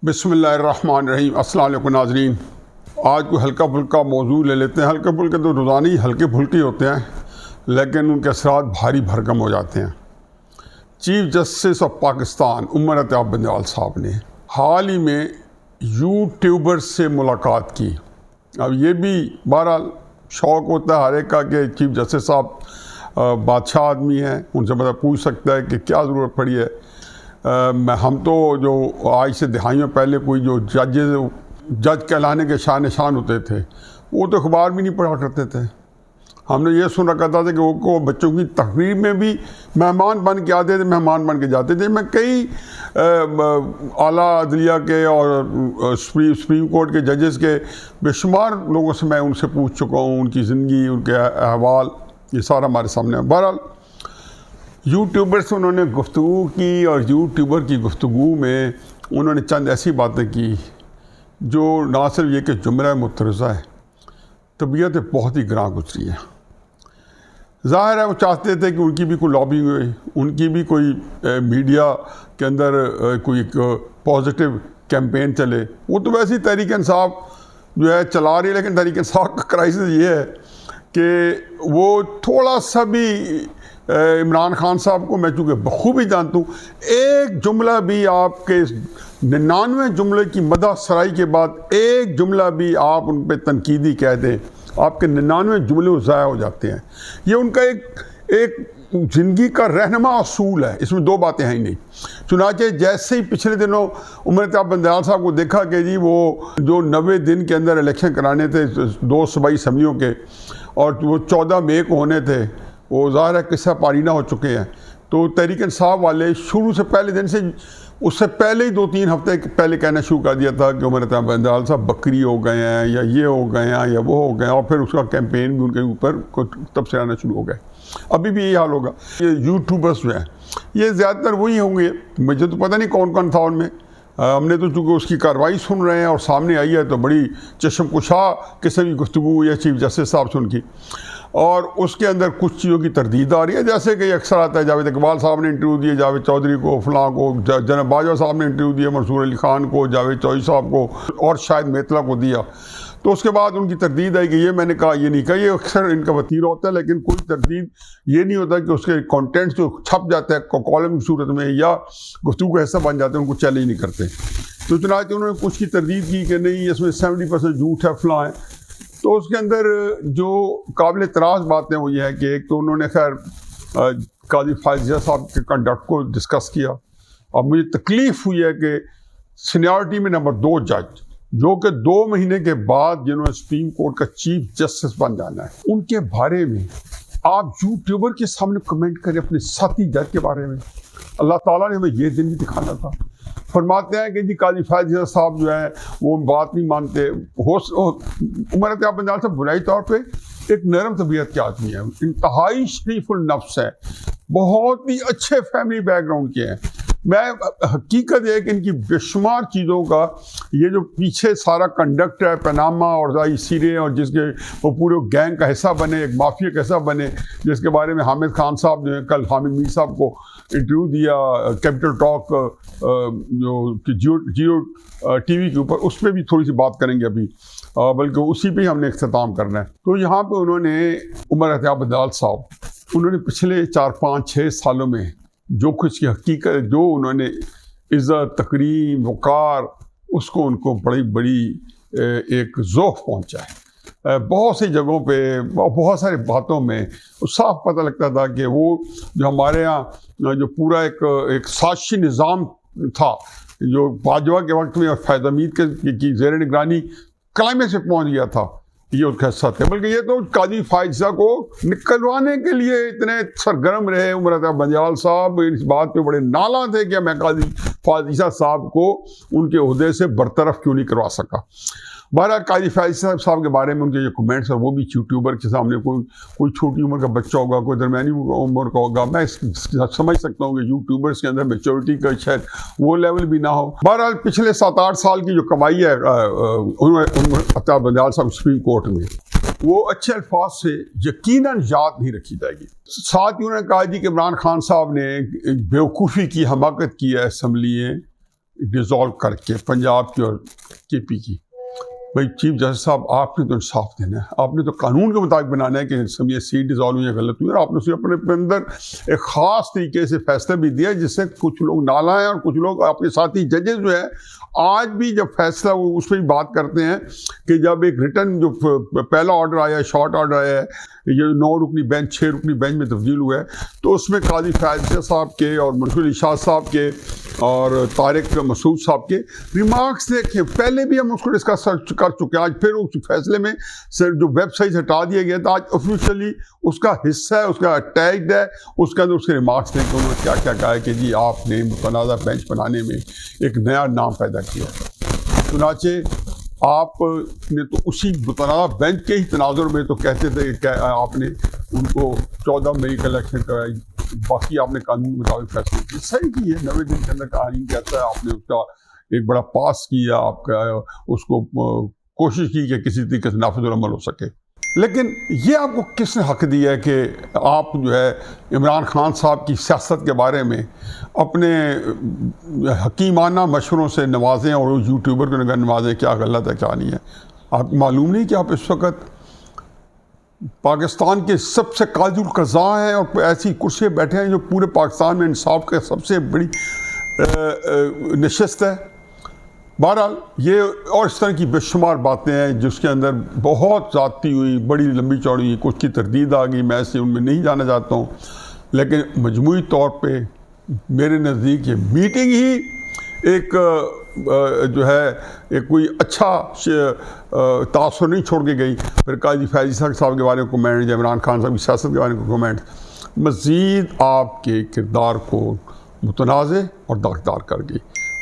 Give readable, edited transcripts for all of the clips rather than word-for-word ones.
بسم اللہ الرحمن الرحیم۔ السلام علیکم ناظرین، آج کوئی ہلکا پھلکا موضوع لے لیتے ہیں۔ ہلکے پھلکے تو روزانہ ہی ہلکے پھلکے ہوتے ہیں، لیکن ان کے اثرات بھاری بھرکم ہو جاتے ہیں۔ چیف جسٹس آف پاکستان عمر عطیہ بندیال صاحب نے حال ہی میں یوٹیوبر سے ملاقات کی۔ اب یہ بھی بہرحال شوق ہوتا ہے ہر ایک کا کہ چیف جسٹس صاحب بادشاہ آدمی ہیں، ان سے مطلب پوچھ سکتا ہے کہ کیا ضرورت پڑی ہے۔ ہم تو جو آج سے دہائیوں پہلے کوئی جو جج کہلانے کے شان نشان ہوتے تھے، وہ تو اخبار بھی نہیں پڑھا کرتے تھے۔ ہم نے یہ سنا کرتا تھا کہ وہ کو بچوں کی تقریب میں بھی مہمان بن کے آتے تھے، مہمان بن کے جاتے تھے۔ میں کئی اعلیٰ عدلیہ کے اور سپریم کورٹ کے ججز کے بے شمار لوگوں سے میں ان سے پوچھ چکا ہوں، ان کی زندگی، ان کے احوال، یہ سارا ہمارے سامنے ہے۔ بہرحال یوٹیوبر سے انہوں نے گفتگو کی، اور یوٹیوبر کی گفتگو میں انہوں نے چند ایسی باتیں کی جو نہ صرف یہ کہ جملہ مترجہ ہے، طبیعت بہت ہی گراں گزری ہے۔ ظاہر ہے وہ چاہتے تھے کہ ان کی بھی کوئی لابنگ ہوئی، ان کی بھی کوئی میڈیا کے اندر کوئی ایک پازیٹیو کیمپین چلے۔ وہ تو ویسے ہی تحریک انصاف جو ہے چلا رہی ہے، لیکن تحریک انصاف کا کرائسس یہ ہے کہ وہ تھوڑا سا بھی عمران خان صاحب کو میں چونکہ بخوبی جانتا ہوں، ایک جملہ بھی آپ کے 99 جملے کی مدح سرائی کے بعد ایک جملہ بھی آپ ان پہ تنقیدی کہہ دیں، آپ کے 99 جملے ضائع ہو جاتے ہیں۔ یہ ان کا ایک زندگی کا رہنما اصول ہے، اس میں دو باتیں ہیں ہی نہیں۔ چنانچہ جیسے ہی پچھلے دنوں عمر عطیہ بندیال صاحب کو دیکھا کہ جی وہ جو 90 دن کے اندر الیکشن کرانے تھے 2 صوبائی اسمبلیوں کے، اور وہ 14 مئی کو ہونے تھے، وہ ظاہر ہے قصہ پارینہ ہو چکے ہیں، تو تحریک انصاف والے شروع سے پہلے دن سے، اس سے پہلے ہی 2-3 ہفتے پہلے کہنا شروع کر دیا تھا کہ عمر عطیہ بندیال صاحب بکری ہو گئے ہیں، یا یہ ہو گئے ہیں، یا وہ ہو گئے ہیں، اور پھر اس کا کیمپین بھی ان کے اوپر تب سے آنا شروع ہو گئے۔ ابھی بھی یہی حال ہوگا۔ یہ یوٹیوبرس جو ہیں یہ زیادہ تر وہی ہوں گے، مجھے تو پتہ نہیں کون کون تھا ان میں۔ ہم نے تو چونکہ اس کی کارروائی سن رہے ہیں اور سامنے آئی ہے، تو بڑی چشم کشا قسم کی گفتگو یا چیف جسٹس صاحب سے ان کی، اور اس کے اندر کچھ چیزوں کی تردید آ رہی ہے، جیسے کہ اکثر آتا ہے جاوید اقبال صاحب نے انٹرویو دیے جاوید چودھری کو، فلاں کو، جناب باجوہ صاحب نے انٹرویو دیا منصور علی خان کو، جاوید چودھری صاحب کو، اور شاید میتلا کو دیا، تو اس کے بعد ان کی تردید آئی کہ یہ میں نے کہا، یہ نہیں کہا۔ یہ اکثر ان کا وتیرہ ہوتا ہے، لیکن کوئی تردید یہ نہیں ہوتا کہ اس کے کانٹینٹس جو چھپ جاتا ہے کالم کی صورت میں یا گفتگو کا حصہ بن جاتے ہیں، ان کو چیلنج نہیں کرتے۔ تو چنانچہ انہوں نے کچھ کی تردید کی کہ نہیں اس میں 70% جھوٹ ہے، فلاں ہے۔ تو اس کے اندر جو قابل اعتراض باتیں وہ یہ ہے کہ ایک تو انہوں نے خیر قاضی فائزیہ صاحب کے کنڈکٹ کو ڈسکس کیا، اور مجھے تکلیف ہوئی ہے کہ سینیورٹی میں نمبر 2 جج، جو کہ 2 مہینے کے بعد جنہوں نے سپریم کورٹ کا چیف جسٹس بن جانا ہے، ان کے بارے میں آپ یوٹیوبر کے سامنے کمنٹ کریں اپنے ساتھی جج کے بارے میں۔ اللہ تعالیٰ نے ہمیں یہ دن بھی دکھانا تھا۔ فرماتے ہیں کہ جی قاضی فائزیہ صاحب جو ہیں وہ بات نہیں مانتے۔ عمر عطیہ بندیال صاحب بنیادی طور پہ ایک نرم طبیعت کے آدمی ہیں، انتہائی شریف النفس ہیں، بہت ہی اچھے فیملی بیک گراؤنڈ کے ہیں۔ میں حقیقت ہے کہ ان کی بے شمار چیزوں کا یہ جو پیچھے سارا کنڈکٹ ہے، پاناما اور زائی سیرے، اور جس کے وہ پورے گینگ کا حصہ بنے، ایک مافیا کا حصہ بنے، جس کے بارے میں حامد خان صاحب جو ہیں کل حامد میر صاحب کو انٹرویو دیا کیپٹل ٹاک جو جیو ٹی وی کے اوپر، اس پہ بھی تھوڑی سی بات کریں گے ابھی، بلکہ اسی پہ ہی ہم نے اختتام کرنا ہے۔ تو یہاں پہ انہوں نے عمر عطیہ بندیال صاحب، انہوں نے پچھلے 4-5-6 سالوں میں جو کچھ کی حقیقت، جو انہوں نے عزت، تکریم، وقار، اس کو ان کو بڑی ایک ذوق پہنچا ہے۔ بہت سی جگہوں پہ بہت ساری باتوں میں صاف پتہ لگتا تھا کہ وہ جو ہمارے ہاں جو پورا ایک سازشی نظام تھا جو باجوہ کے وقت میں اور فیض حمید کی زیر نگرانی کلائمیکس سے پہنچ گیا تھا، یہ اس کا حصہ تھے۔ بلکہ یہ تو قاضی فائزہ کو نکلوانے کے لیے اتنے سرگرم رہے عمر عطیہ بندیال صاحب، اس بات پہ بڑے نالاں تھے کہ میں قاضی فائزہ صاحب کو ان کے عہدے سے برطرف کیوں نہیں کروا سکا۔ بہرحال قاضی فائزہ صاحب کے بارے میں ان کے جو کمنٹس ہیں وہ بھی یوٹیوبر کے سامنے، کوئی چھوٹی عمر کا بچہ ہوگا، کوئی درمیانی عمر کا ہوگا، میں سمجھ سکتا ہوں کہ یوٹیوبرس کے اندر میچورٹی کا شاید وہ لیول بھی نہ ہو۔ بہرحال پچھلے 7-8 سال کی جو کمائی ہے عطیہ بندیال صاحب سپریم کورٹ میں، وہ اچھے الفاظ سے یقیناً یاد نہیں رکھی جائے گی۔ ساتھ ہی انہوں نے کہا جی کہ عمران خان صاحب نے بیوقوفی کی، حماقت کی ہے اسمبلی میں، ڈیزالو کر کے پنجاب کی اور کے پی کی. بھائی چیف جسٹس صاحب آپ نے تو انصاف دینا ہے, آپ نے تو قانون کے مطابق بنانا ہے کہ یہ سیٹ ڈیزالو ہوئی ہے غلط ہوئی, اور آپ نے اسے اپنے اندر ایک خاص طریقے سے فیصلہ بھی دیا جس سے کچھ لوگ نالا ہیں اور کچھ لوگ آپ کے ساتھی ججز جو ہیں آج بھی جب فیصلہ وہ اس پہ بھی بات کرتے ہیں کہ جب ایک ریٹرن جو پہلا آرڈر آیا ہے, شارٹ آرڈر آیا ہے, یہ 9 رکنی بینچ 6 رکنی بینچ میں تبدیل ہوا ہے, تو اس میں قاضی فیاض صاحب کے اور منصور علی شاہ صاحب کے اور طارق مسعود صاحب کے ریمارکس دیکھیں. پہلے بھی ہم اس کو ڈسکس کر چکے ہیں, آج پھر اس فیصلے میں سر جو ویب سائٹ ہٹا دیا گیا تھا, آج آفیشیلی اس کا حصہ ہے, اس کا اٹیچڈ ہے, اس کے اندر اس کے ریمارکس دیکھیں انہوں نے کیا کیا کہا ہے کہ جی آپ نے متنازع بینچ بنانے میں ایک نیا نام پیدا کیا. چنانچہ آپ نے تو اسی متنازع بینچ کے ہی تناظر میں تو کہتے تھے کہ آپ نے ان کو 14 مئی کا الیکشن کرائی, باقی آپ نے قانون کے مطابق فیصلے کیے. صحیح کی ہے, 90 دن کے اندر قانون کہتا ہے, آپ نے اس کا ایک بڑا پاس کیا, آپ کا اس کو کوشش کی کہ کسی طریقے سے نافذ العمل ہو سکے. لیکن یہ آپ کو کس نے حق دیا ہے کہ آپ جو ہے عمران خان صاحب کی سیاست کے بارے میں اپنے حکیمانہ مشوروں سے نوازیں اور یوٹیوبر کو نوازیں, کیا غلط ہے کیا نہیں ہے. آپ کو معلوم نہیں کہ آپ اس وقت پاکستان کے سب سے قاضی القضاء ہیں اور ایسی کرسی بیٹھے ہیں جو پورے پاکستان میں انصاف کا سب سے بڑی نشست ہے. بہرحال یہ اور اس طرح کی بے شمار باتیں ہیں جس کے اندر بہت ذاتی ہوئی, بڑی لمبی چوڑی ہوئی, کچھ کی تردید آ گئی, میں ایسے ان میں نہیں جانا چاہتا ہوں. لیکن مجموعی طور پہ میرے نزدیک یہ میٹنگ ہی ایک جو ہے ایک کوئی اچھا تاثر نہیں چھوڑ کے گئی. پھر قاضی فیاض صاحب کے بارے میں کومنٹ, عمران خان صاحب کی سیاست کے بارے میں کومنٹ, مزید آپ کے کردار کو متنازع اور داغدار کر گئی.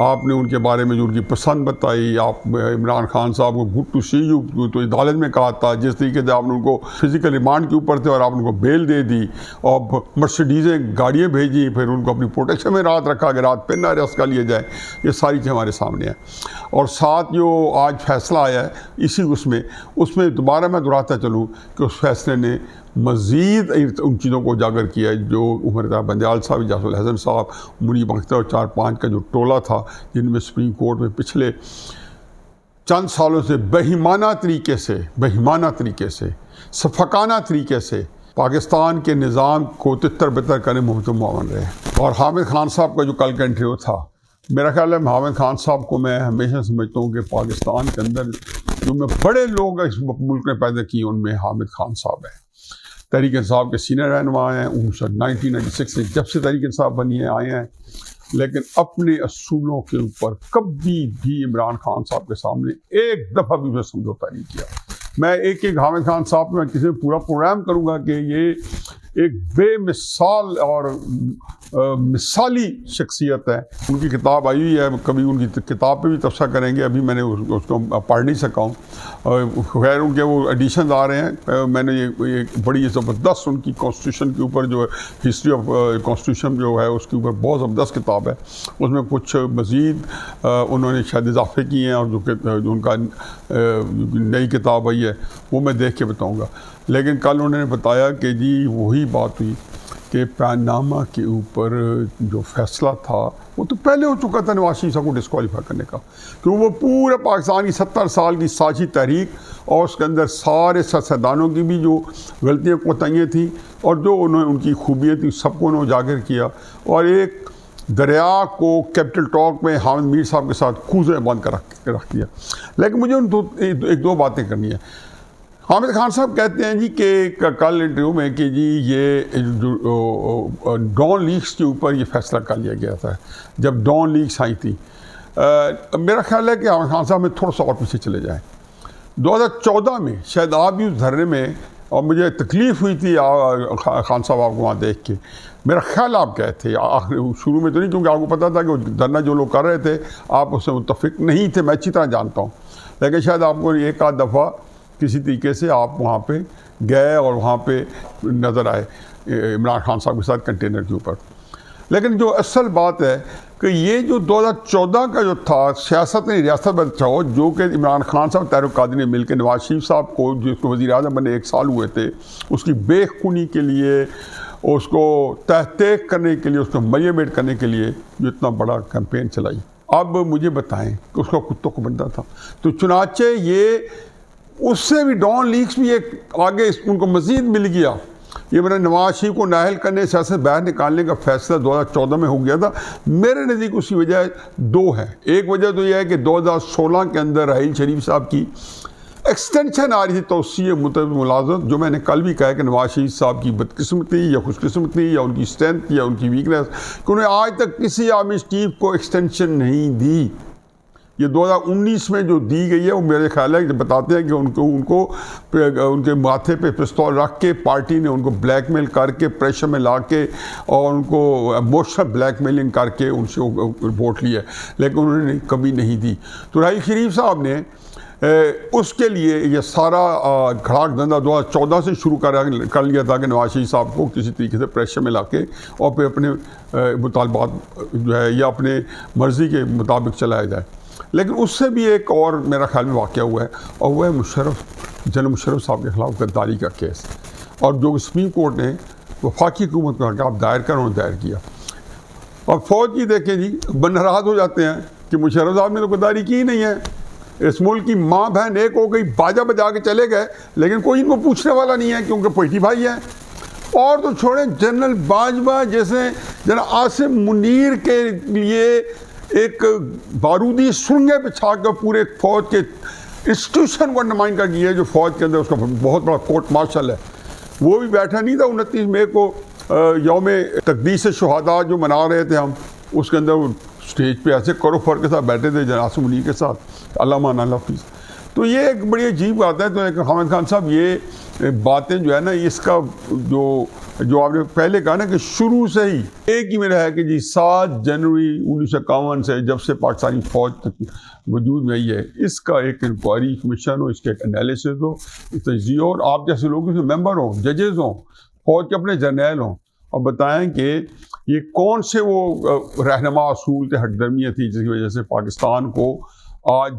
آپ نے ان کے بارے میں جو ان کی پسند بتائی, آپ عمران خان صاحب کو گڈ ٹو سی یو تو عدالت میں کہا تھا, جس طریقے سے آپ نے ان کو فزیکل ریمانڈ کے اوپر تھے اور آپ ان کو بیل دے دی اور مرسیڈیزیں گاڑیاں بھیجی, پھر ان کو اپنی پروٹیکشن میں رات رکھا کہ رات پھر نہ اریسٹ کر لیا جائے. یہ ساری چیزیں ہمارے سامنے ہیں. اور ساتھ جو آج فیصلہ آیا ہے اسی اس میں دوبارہ میں دہراتا چلوں کہ اس فیصلے نے مزید ان چیزوں کو اجاگر کیا ہے جو عمر طاہر بندیال صاحب, اجاز الحسن صاحب, منیب اختر اور 4-5 کا جو ٹولہ تھا, جن میں سپریم کورٹ میں پچھلے چند سالوں سے بہیمانہ طریقے سے سفقانہ طریقے سے پاکستان کے نظام کو تتر بتر کرنے میں معاون رہے. اور حامد خان صاحب کا جو کل کا انٹرویو تھا, میرا خیال ہے حامد خان صاحب کو میں ہمیشہ سمجھتا ہوں کہ پاکستان کے اندر جو میں بڑے لوگ اس ملک نے پیدا کیے ان میں حامد خان صاحب ہیں. تحریک انصاف کے سینئر رہنما ہیں, 1996 سے جب سے تحریک انصاف بنی ہے آئے ہیں, لیکن اپنے اصولوں کے اوپر کبھی بھی عمران خان صاحب کے سامنے ایک دفعہ بھی میں سمجھوتا نہیں کیا. میں ایک حامد خان صاحب میں کسی پورا پروگرام کروں گا کہ یہ ایک بے مثال اور مثالی شخصیت ہے. ان کی کتاب آئی ہوئی ہے, کبھی ان کی کتاب پہ بھی تبصرہ کریں گے, ابھی میں نے اس کو پڑھ نہیں سکا ہوں. خیر ان کے وہ ایڈیشنز آ رہے ہیں. میں نے یہ بڑی زبردست ان کی کانسٹیٹیوشن کے اوپر جو ہسٹری آف کانسٹیٹیوشن جو ہے اس کے اوپر بہت زبردست کتاب ہے. اس میں کچھ مزید انہوں نے شاید اضافے کیے ہیں, اور جو ان کا نئی کتاب آئی ہے وہ میں دیکھ کے بتاؤں گا. لیکن کل انہوں نے بتایا کہ جی وہی بات ہوئی کہ پیان نامہ کے اوپر جو فیصلہ تھا وہ تو پہلے ہو چکا تھا نواز شریف صاحب کو ڈسکوالیفائی کرنے کا, کیونکہ وہ پورے پاکستان کی 70 سال کی سازشی تحریک اور اس کے اندر سارے سیاستدانوں کی بھی جو غلطیاں کوتاہیاں تھیں اور جو ان کی خوبیاں تھیں سب کو انہوں نے اجاگر کیا, اور ایک دریا کو کیپٹل ٹاک میں حامد میر صاحب کے ساتھ کوزے بند کر رکھ دیا. لیکن مجھے ایک دو باتیں کرنی ہیں. حامد خان صاحب کہتے ہیں جی کہ کل انٹرویو میں کہ جی یہ ڈان لیکس کے اوپر یہ فیصلہ کر لیا گیا تھا جب ڈان لیکس آئی تھی. میرا خیال ہے کہ حامد خان صاحب میں تھوڑا سا اور پیچھے چلے جائیں. 2014 میں شاید آپ بھی اس دھرنے میں, اور مجھے تکلیف ہوئی تھی خان صاحب آپ کو وہاں دیکھ کے, میرا خیال آپ گئے تھے شروع میں تو نہیں, کیونکہ آپ کو پتہ تھا کہ وہ دھرنا جو لوگ کر رہے تھے آپ اس سے متفق نہیں تھے, میں اچھی طرح جانتا ہوں. لیکن شاید آپ کو ایک آدھ دفعہ کسی طریقے سے آپ وہاں پہ گئے اور وہاں پہ نظر آئے عمران خان صاحب کے ساتھ کنٹینر کے اوپر. لیکن جو اصل بات ہے کہ یہ جو 2014 کا جو تھا سیاست نے ریاست میں بچاؤ, جو کہ عمران خان صاحب طاہر القادری نے مل کے نواز شریف صاحب کو جس کو وزیر اعظم بنے 1 سال ہوئے تھے اس کی بے خونی کے لیے, اس کو تحقیق کرنے کے لیے, اس کو میمیٹ کرنے کے لیے جو اتنا بڑا کیمپین چلائی. اب مجھے بتائیں کہ اس کا کتوں کو بندہ تھا. تو چنانچہ یہ اس سے بھی ڈان لیکس بھی ایک آگے ان کو مزید مل گیا. یہ میں نے نواز شریف کو نااہل کرنے سے ایسے باہر نکالنے کا فیصلہ 2014 میں ہو گیا تھا. میرے نزدیک اس کی وجہ دو ہے. ایک وجہ تو یہ ہے کہ 2016 کے اندر راحیل شریف صاحب کی ایکسٹینشن آ رہی تھی توسیع ملازمت, جو میں نے کل بھی کہا کہ نواز شریف صاحب کی بدقسمتی یا خوش قسمتی یا ان کی اسٹرینتھ یا ان کی ویکنیس کہ انہیں آج تک کسی آرمی چیف کو ایکسٹینشن نہیں دی. یہ 2019 میں جو دی گئی ہے وہ میرے خیال ہے کہ بتاتے ہیں کہ ان کے ماتھے پہ پستول رکھ کے پارٹی نے ان کو بلیک میل کر کے پریشر میں لا کے اور ان کو ایموشنل بلیک میلنگ کر کے ان سے ووٹ لیا, لیکن انہوں نے کبھی نہیں دی. تو راحیل شریف صاحب نے اس کے لیے یہ سارا کھڑاک دھندا 2014 سے شروع کر لیا تھا کہ نواز شریف صاحب کو کسی طریقے سے پریشر میں لا کے اور پھر اپنے مطالبات جو ہے یا اپنے مرضی کے مطابق چلایا جائے. لیکن اس سے بھی ایک اور میرا خیال میں واقعہ ہوا ہے, اور وہ ہے جنرل مشرف صاحب کے خلاف غداری کا کیس, اور جو سپریم کورٹ نے وفاقی حکومت کو کہا آپ دائر کرو, انہوں نے دائر کیا. اور فوج کی دیکھیں جی ناراض ہو جاتے ہیں کہ مشرف صاحب نے تو غداری کی ہی نہیں ہے. اس ملک کی ماں بہن ایک ہو گئی, باجا بجا کے چلے گئے, لیکن کوئی ان کو پوچھنے والا نہیں ہے کہ ان کے پیٹی بھائی ہیں. اور تو چھوڑیں, جنرل باجوہ جیسے جنرل عاصم منیر کے لیے ایک بارودی سرنگیں بچھا کر پورے فوج کے انسٹیٹیوشن کو نمائندہ کا کیا ہے, جو فوج کے اندر اس کا بہت بڑا کورٹ مارشل ہے, وہ بھی بیٹھا نہیں تھا. 29 مئی کو یوم تقدیس شہداء جو منا رہے تھے ہم, اس کے اندر اسٹیج پہ ایسے کرو فر کے ساتھ بیٹھے تھے جنرل عاصم منیر کے ساتھ, علامہ اللہ حافظ. تو یہ ایک بڑی عجیب بات ہے. تو ایک حامد خان صاحب یہ باتیں جو ہے نا, اس کا جو آپ نے پہلے کہا نا کہ شروع سے ہی ایک ہی میرا ہے کہ جی 7 جنوری 1951 سے جب سے پاکستانی فوج تک وجود میں آئی ہے, اس کا ایک انکوائری کمیشن ہو, اس کے ایک انالیسس ہو, تجزیہ ہو, اور آپ جیسے لوگ اس میں ممبر ہوں, ججز ہوں, فوج کے اپنے جرنیل ہوں, اور بتائیں کہ یہ کون سے وہ رہنما اصول تھے, ہٹ درمیاں تھی جس کی وجہ سے پاکستان کو آج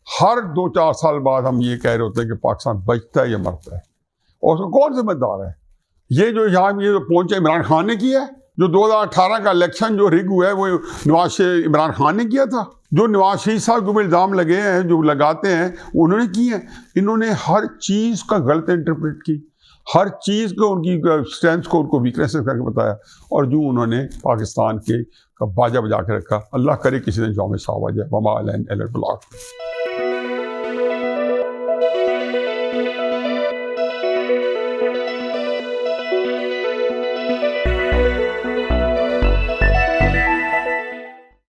ہر 2-4 سال بعد ہم یہ کہہ رہے ہوتے ہیں کہ پاکستان بچتا ہے یا مرتا ہے, اور اس کا کون ذمہ دار ہے. یہ جو یہاں یہ جو پہنچا عمران خان نے کیا ہے, جو 2018 کا الیکشن جو رگ ہوا ہے وہ عمران خان نے کیا تھا. جو نواز شریف صاحب کو الزام لگے ہیں, جو لگاتے ہیں, انہوں نے کی ہیں. انہوں نے ہر چیز کا غلط انٹرپریٹ کی, ہر چیز کو ان کی اسٹرینتھ کو ان کو ویکنیس کر کے بتایا, اور جو انہوں نے پاکستان کے کا باجا بجا کے رکھا. اللہ کرے کسی دن یوم صاحب آ جائے. وما علینا الا البلاغ.